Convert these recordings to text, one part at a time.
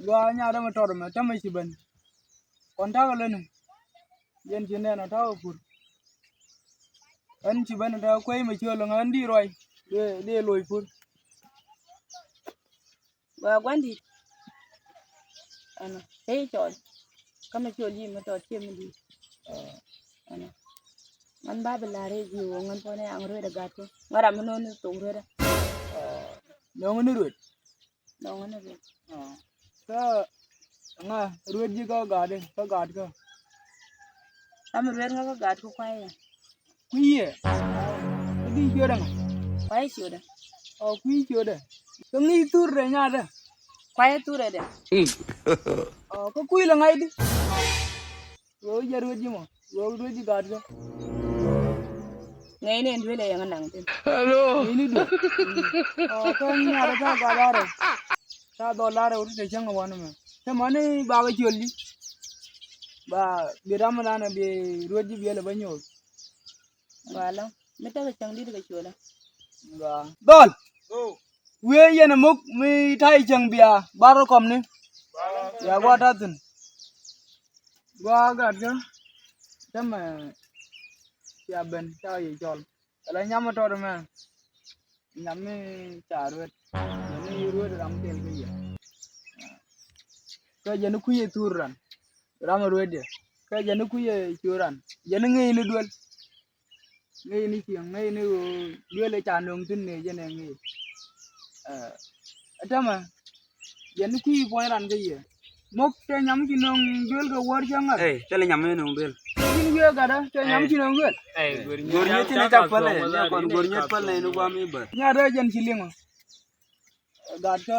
gua nyada motor ma tama si ban kon ta gale ne yen jine na ta pur an si ban ta koi ma cholo ngan di roi de loi pur Gua gwandi ano hey chol kama choli ma to che mi di ano man ba belare ji wo ngan pone ang ro da gato ngara mo no to ro da no ngan ruot no ngan ro ka nga ruot ji ka gade ka gad ka am ro nga gat ko kwai ya kuiye di joda nga kwai shi da kui joda ka ngi tur de nyada kwai tu re da ka kui la ngai di wo ja ruot ji mo wo ruot ji gad ka ngai ne ndwele yang nang tin ini do kan nyada ka gadare ta dollar uri de changa wana me te mane ba ga jolli ba bi ramana na bi roji bi la banyo wala meta ga chang di ga chola ga dol we yena muk mi tai chang bia baro kom ni ya gwa ta tin gwa ga ga tama ya ben ta yi jol ala nyama to me nyame charwet ni ruot ram tel ke ya ka janu kuye turan ram ruode ka janu kuye churan janu ngi ni dol ngi ni tiang ngi ni dole cha nong tin ne jene ngi atama janu kuye poiran ke ye mok te nyam ki nong dol ga wor janga tele nyam ne nong bel kin ge ga da te nyam ki nong dol gornya tini tak pale ne kon gornya pale no ba mi ba nya da jan silingo ga ka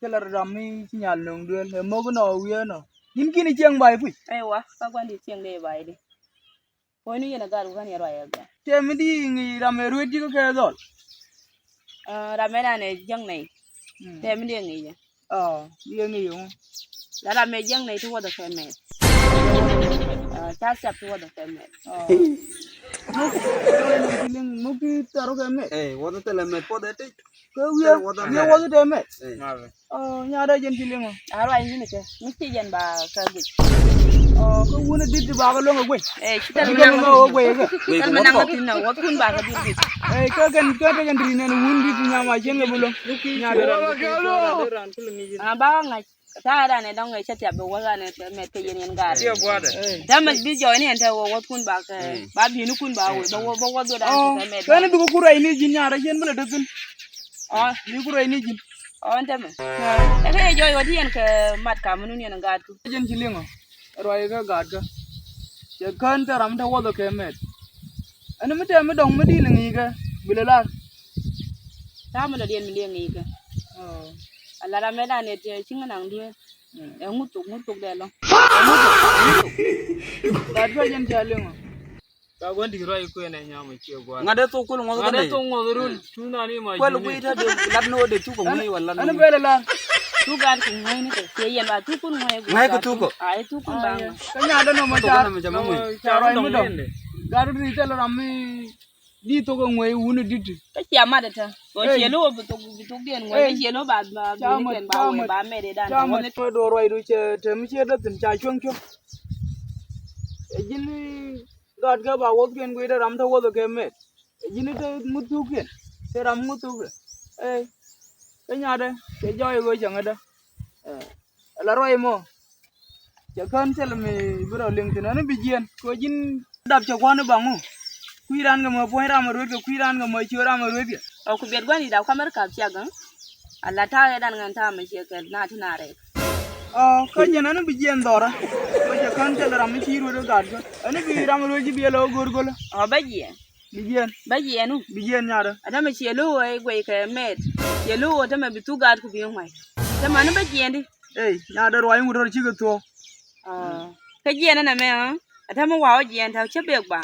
kelar rami sinyal nong dol mo no wiye no kin cheng bai pu ai wa ka gwandi cheng de bai di ko ni yana garu kan yaro ya ga te mi di ngi rame ruot ji ko ke dol ramena ne jang nei te mi de ngi ya ye ngi yo la rame jang nei to da fe me cha sap to da fe me mo ki taro ke me wada tele me po de te ke wiye wada te me nya da jen silingo aro ai ni ke mi ti jen ba ka gu ko wona dit ba ga lo ngwe kita ko ngo gwe ga kan menang tin na wat kun ba ka bi ka gan ri ne wun dit nya ma jen ga bulo nya da ran ba ngai ta da ne dong ngai chat ya be wa ne me te yen ga da ma bi jo ne ta wat kun ba ka ba bi nu kun ba wo ba wo do da ta me kan bi ko kurai ni jin nya ra jen bula de tin ni kurai ni jin on ta me e ke jo wadi en ke mat ka munu ne ga tu jen silingo roi ga gad ga je kan ta ram ta wo do ke me ani mi te mi dong mi di ngi ga bilala ta mu da den mi ngi ga ala ra me da ne te chinga nang die e ngutuk de lo ga to jen silingo ka gondi roi ko ne nyama che gwa ngade to kul ngo ngade to ngorul tuna ni ma kwel bu ita de labno de tu ko ngi wala ani belala tu gar ku ngai ne ke yen ba tu kun ngai ko tu ko ai tu kun ba ka nya da no ma cha roi mi dong ne ga ru ri tele ram mi di to ko ngoi wunu dit ka chia ma da ta ko chelo bu tu den ngoi chelo ba bi ken ba we ba me de dan cha ma to do roi ru che te mi che da tin cha chung chung jin gad ga ba wo ken goi da ram ta wo do ke me jin te mu tu ken te ram mu tu ke ka nya da ke joy go jang da la roi mo che kan tel mi bro ling tin na bi jien ko jin dab che kwa na bangu kuiran ga mo point ram ro ke kuiran ga mo chi ram ro ke o ku bet gwani da kamar ka chia gan Allah ta ya dan ngan ta ma che ke na tuna re ka jena na bi jien dora ko che kan tel ram chi ro do gad ga ani bi ram ro ji bi lo gor gol o ba ji bi jien nu bi jien nya da ada ma chelo ai gwe ke met chelo ta ma bitu gad ku bi ngwai ta ma na ba ji ndi nya da roi ngur chi ga to ka ji na me ta ma wa ji ta che be gba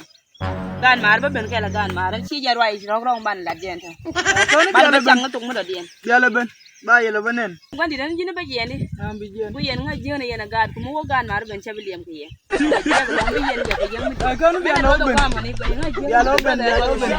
gan mar ba ben ke la gan mar chi ja roi rong ban la den ta ban ba chang na tung ma da den ya la ben ba ye la benen gwandi dan ji na ba ji ndi bi jien ku yen nga je na yen gad ku mo gan mar ben che bi liem ku ye bi yen ja ke yang mi ka nu bi ya lo ben ya lo ben ya lo ben